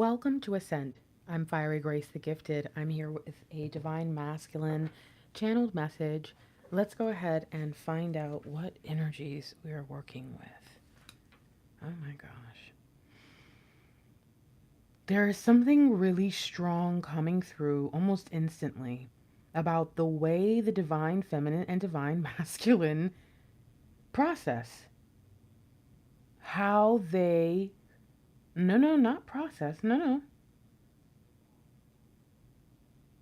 Welcome to Ascent. I'm Fiery Grace the Gifted. I'm here with a divine masculine channeled message. Let's go ahead and find out what energies we are working with. Oh my gosh. There is something really strong coming through almost instantly about the way the divine feminine and divine masculine process. How they, not process,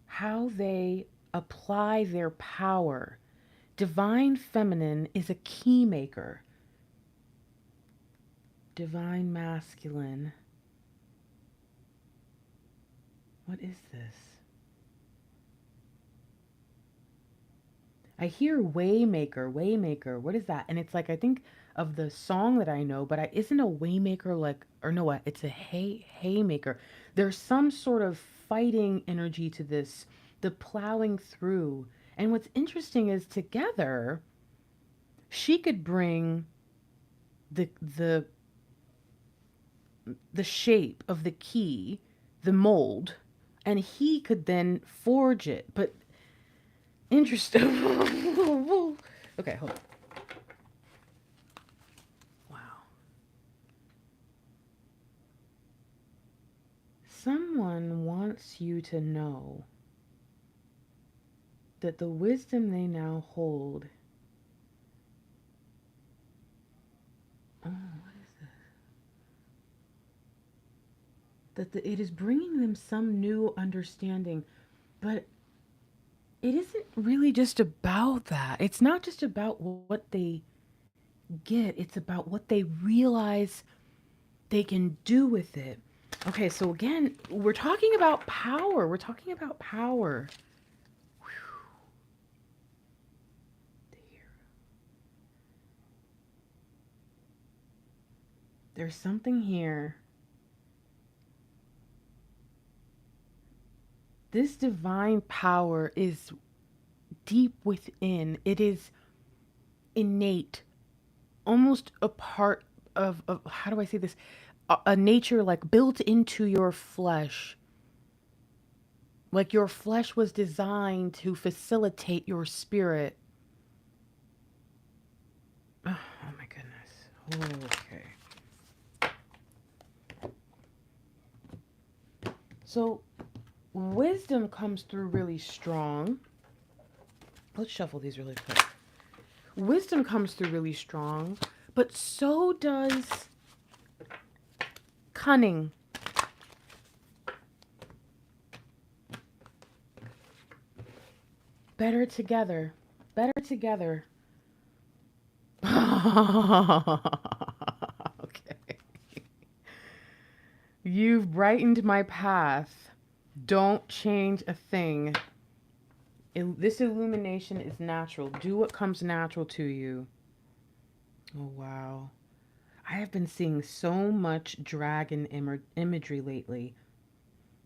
how they apply their power. Divine feminine is a key maker. Divine masculine. What is this? I hear waymaker, waymaker. What is that? And it's like I think of the song that I know, but isn't a waymaker like, or no, what? It's a haymaker. There's some sort of fighting energy to this, the plowing through. And what's interesting is together, she could bring the the shape of the key, the mold, and he could then forge it. But interesting. Okay, hold on. Wow. Someone wants you to know that the wisdom they now hold. Oh, what is this? That it is bringing them some new understanding, but it isn't really just about that. It's not just about what they get, it's about what they realize they can do with it. Okay, so again, we're talking about power. We're talking about power. There's something here. This divine power is deep within. It is innate, almost a part of how do I say this? A nature like built into your flesh. Like your flesh was designed to facilitate your spirit. Oh my goodness. Okay. So wisdom comes through really strong. Let's shuffle these really quick. Wisdom comes through really strong, but so does cunning. Better together. Better together. Okay. You've brightened my path. Don't change a thing. This illumination is natural. Do what comes natural to you. Oh, wow. I have been seeing so much dragon imagery lately.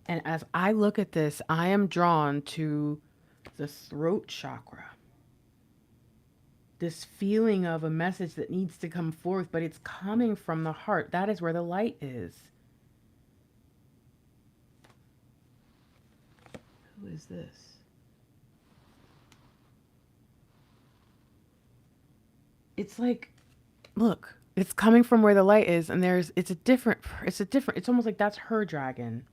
And as I look at this, I am drawn to the throat chakra. This feeling of a message that needs to come forth, but it's coming from the heart. That is where the light is. Who is this? It's like, look, it's coming from where the light is, and it's almost like that's her dragon.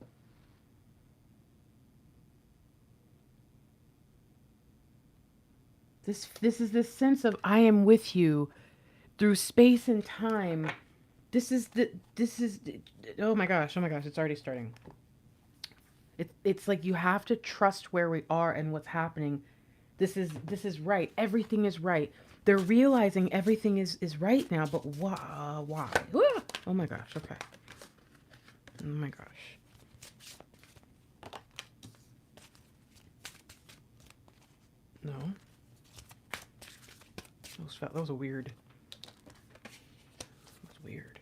This is this sense of I am with you through space and time. This is oh my gosh, it's already starting. It's like you have to trust where we are and what's happening. This is right. Everything is right. They're realizing everything is right now, but why? Oh my gosh, okay. Oh my gosh. No. That was a weird. That was weird.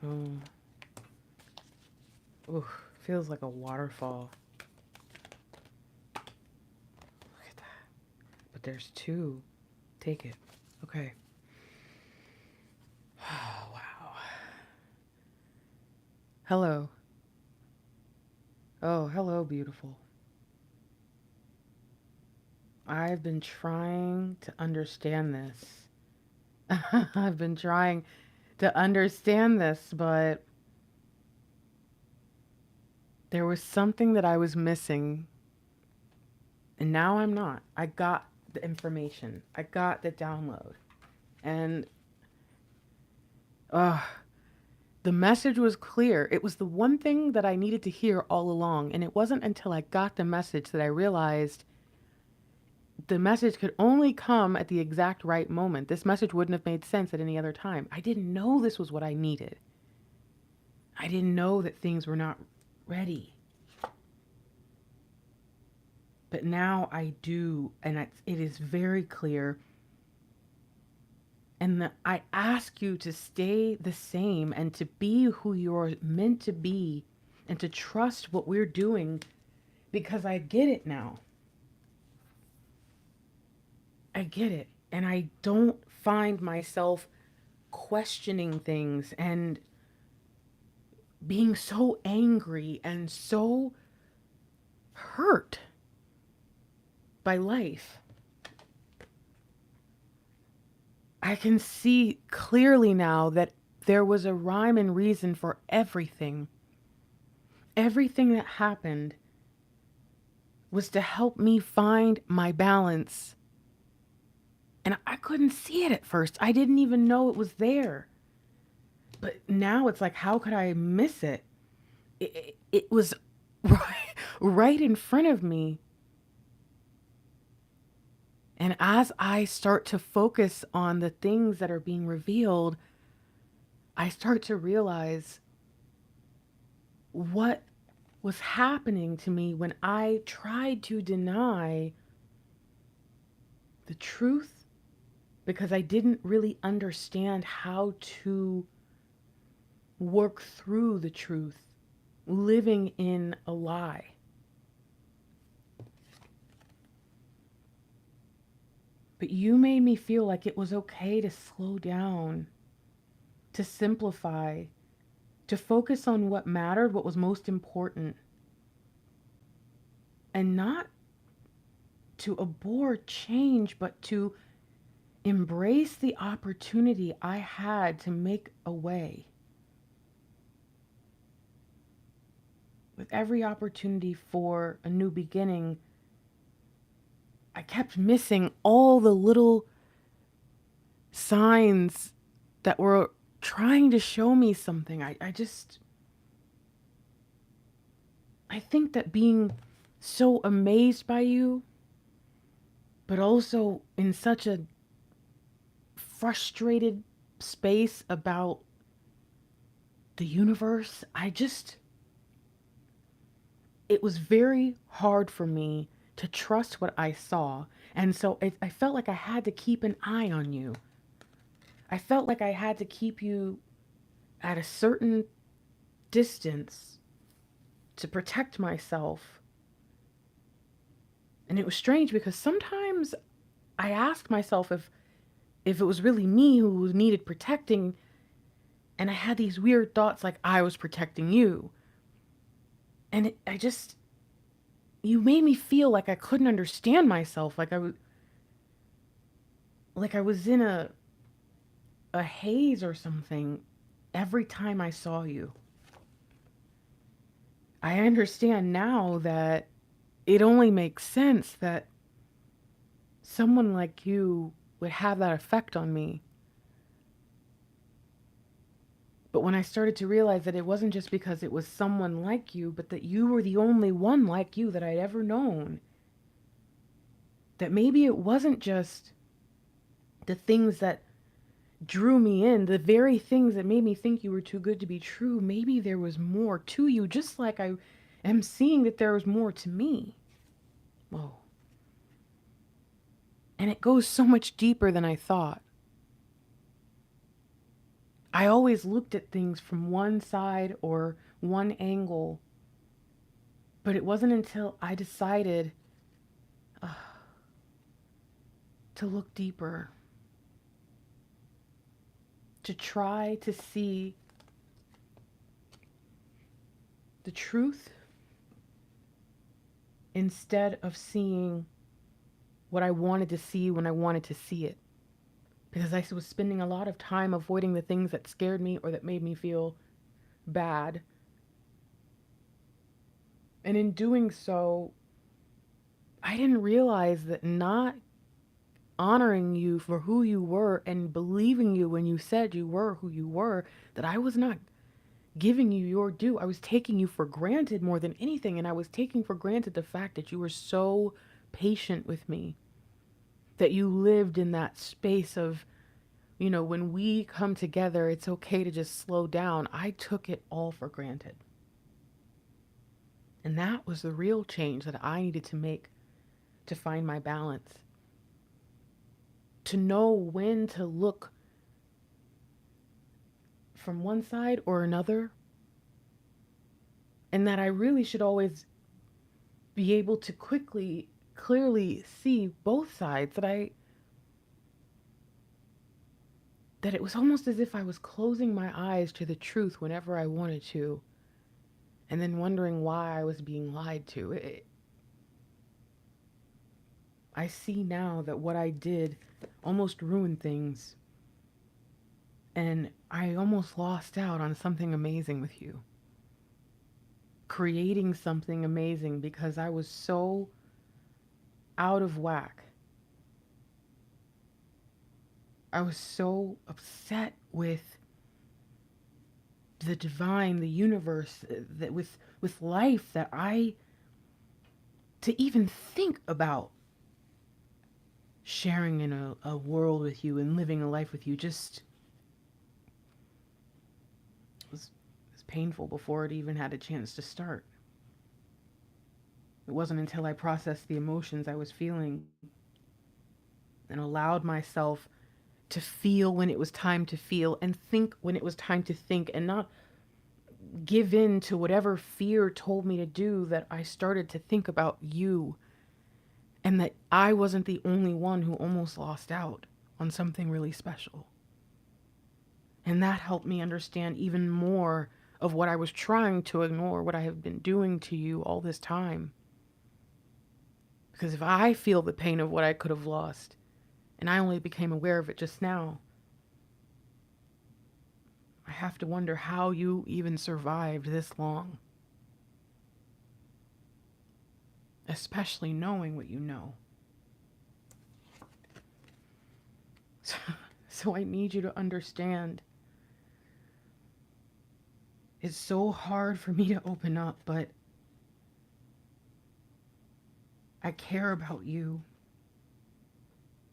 Oh. Ooh, feels like a waterfall. Look at that. But there's two. Take it. Okay. Oh, wow. Hello. Oh, hello, beautiful. I've been trying to understand this. I've been trying to understand this, but there was something that I was missing, and now I'm not. I got the information. I got the download. And the message was clear. It was the one thing that I needed to hear all along, and it wasn't until I got the message that I realized the message could only come at the exact right moment. This message wouldn't have made sense at any other time. I didn't know this was what I needed. I didn't know that things were not ready. But now I do, and it is very clear. And I ask you to stay the same and to be who you're meant to be and to trust what we're doing, because I get it now. I get it. And I don't find myself questioning things and being so angry and so hurt by life. I can see clearly now that there was a rhyme and reason for everything. Everything that happened was to help me find my balance. And I couldn't see it at first. I didn't even know it was there. But now it's like, how could I miss it? It was right in front of me. And as I start to focus on the things that are being revealed, I start to realize what was happening to me when I tried to deny the truth, because I didn't really understand how to work through the truth, living in a lie. But you made me feel like it was okay to slow down, to simplify, to focus on what mattered, what was most important, and not to abhor change, but to embrace the opportunity I had to make a way. With every opportunity for a new beginning, I kept missing all the little signs that were trying to show me something. I think that being so amazed by you, but also in such a frustrated space about the universe, it was very hard for me to trust what I saw. And so I felt like I had to keep an eye on you. I felt like I had to keep you at a certain distance to protect myself. And it was strange because sometimes I asked myself if it was really me who needed protecting, and I had these weird thoughts like I was protecting you. And you made me feel like I couldn't understand myself, like I was in a haze or something every time I saw you. I understand now that it only makes sense that someone like you would have that effect on me. But when I started to realize that it wasn't just because it was someone like you, but that you were the only one like you that I'd ever known, that maybe it wasn't just the things that drew me in, the very things that made me think you were too good to be true, maybe there was more to you, just like I am seeing that there was more to me. Whoa. And it goes so much deeper than I thought. I always looked at things from one side or one angle, but it wasn't until I decided to look deeper, to try to see the truth instead of seeing what I wanted to see when I wanted to see it. Because I was spending a lot of time avoiding the things that scared me or that made me feel bad. And in doing so, I didn't realize that not honoring you for who you were and believing you when you said you were who you were, that I was not giving you your due. I was taking you for granted more than anything. And I was taking for granted the fact that you were so patient with me, that you lived in that space of, you know, when we come together, it's okay to just slow down. I took it all for granted. And that was the real change that I needed to make to find my balance. To know when to look from one side or another. And that I really should always be able to clearly see both sides. That it was almost as if I was closing my eyes to the truth whenever I wanted to, and then wondering why I was being lied to. I see now that what I did almost ruined things, and I almost lost out on something amazing with you. Creating something amazing because I was so out of whack. I was so upset with the divine, the universe, that with life, that to even think about sharing in a world with you and living a life with you just was painful before it even had a chance to start. It wasn't until I processed the emotions I was feeling and allowed myself to feel when it was time to feel and think when it was time to think, and not give in to whatever fear told me to do, that I started to think about you, and that I wasn't the only one who almost lost out on something really special. And that helped me understand even more of what I was trying to ignore, what I have been doing to you all this time. Because if I feel the pain of what I could have lost, and I only became aware of it just now, I have to wonder how you even survived this long. Especially knowing what you know. So I need you to understand. It's so hard for me to open up, but I care about you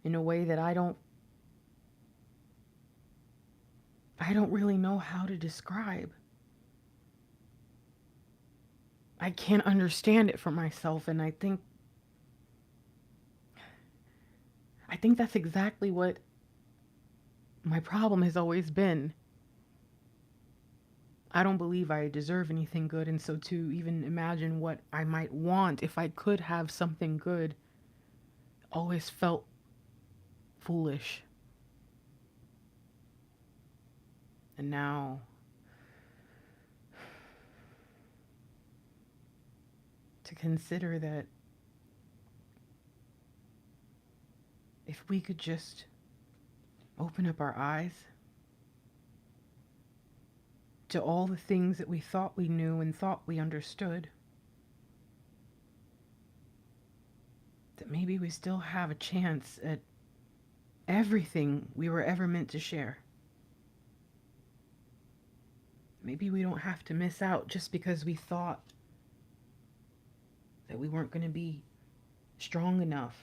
in a way that I don't really know how to describe. I can't understand it for myself, and I think that's exactly what my problem has always been. I don't believe I deserve anything good, and so to even imagine what I might want if I could have something good always felt foolish. And now to consider that if we could just open up our eyes to all the things that we thought we knew and thought we understood, that maybe we still have a chance at everything we were ever meant to share. Maybe we don't have to miss out just because we thought that we weren't going to be strong enough.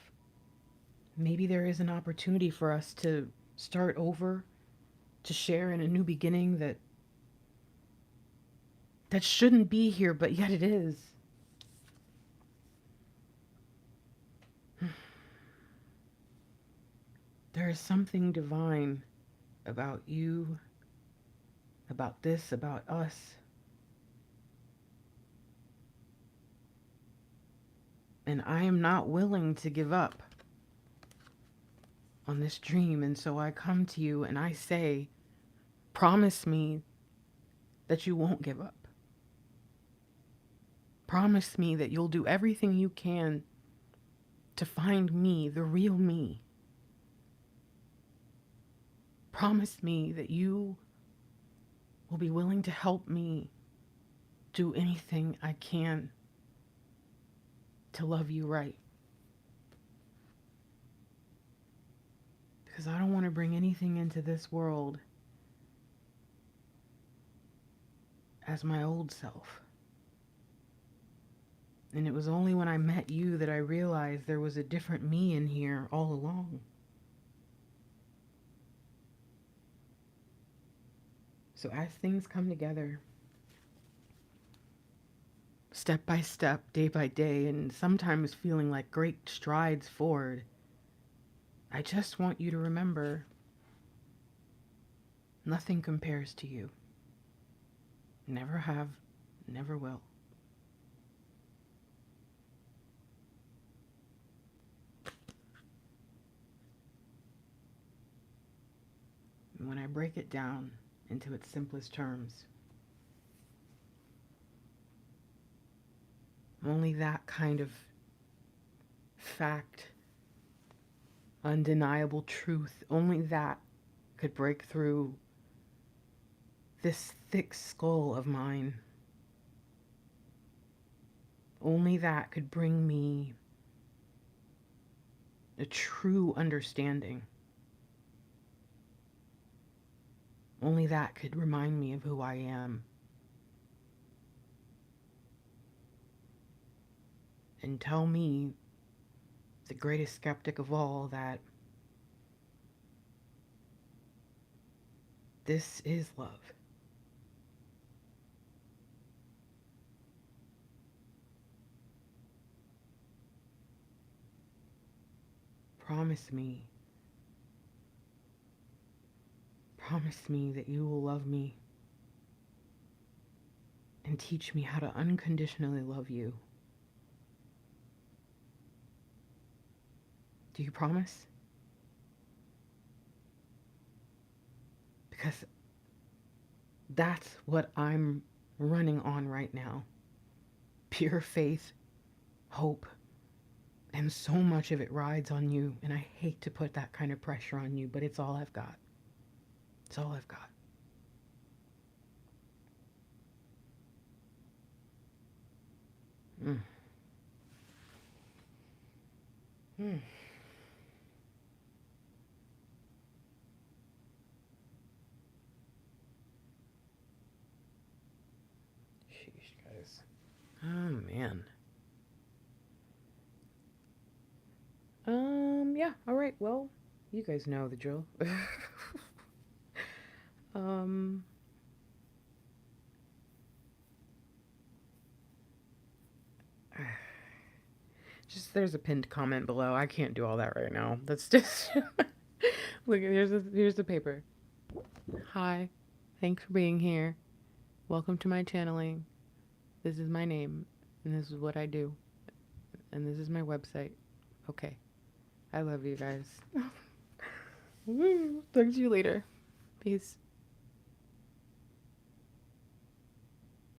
Maybe there is an opportunity for us to start over, to share in a new beginning that shouldn't be here, but yet it is. There is something divine about you, about this, about us. And I am not willing to give up. on this dream. And so I come to you and I say, promise me that you won't give up. Promise me that you'll do everything you can to find me, the real me. Promise me that you will be willing to help me do anything I can to love you right. Because I don't want to bring anything into this world as my old self. And it was only when I met you that I realized there was a different me in here all along. So as things come together, step by step, day by day, and sometimes feeling like great strides forward, I just want you to remember, nothing compares to you. Never have, never will. And when I break it down into its simplest terms, only that kind of fact, undeniable truth, only that could break through this thick skull of mine. Only that could bring me a true understanding. Only that could remind me of who I am. And tell me, the greatest skeptic of all, that this is love. Promise me that you will love me and teach me how to unconditionally love you. Do you promise? Because that's what I'm running on right now. Pure faith, hope, and so much of it rides on you. And I hate to put that kind of pressure on you, but it's all I've got. It's all I've got. Mm. Mm. Sheesh, guys. Oh, man. Yeah, alright, well, you guys know the drill. Just there's a pinned comment below. I can't do all that right now. That's just look. Here's the paper. Hi, thanks for being here. Welcome to my channeling. This is my name, and this is what I do, and this is my website. Okay, I love you guys. Talk to you later. Peace.